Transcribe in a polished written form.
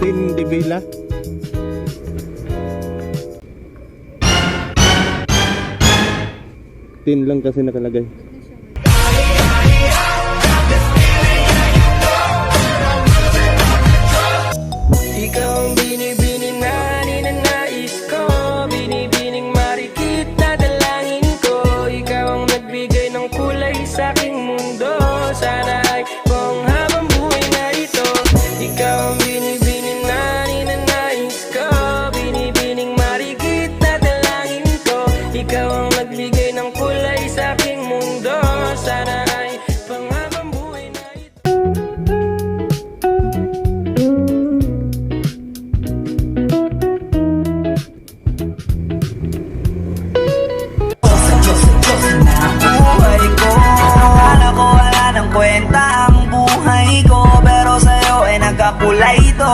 Tin de Villa. Tin lang kasi nakalagay. Ikaw ang binibining na ninanais ko, binibining marikit na dalangin ko. Ikaw ang nagbigay ng kulay sa aking mundo. Sana ay buong habang buhay na ito. Ikaw ang binibining na ninanais ko, binibining marikit na dalangin ko. Ikaw ang nagbigay ng kulay sa aking mundo. Sana ay panghabang buhay na ito. Buhay ko, akala ko wala ng kwenta ang buhay ko, pero sa'yo ay nagkakulay ito.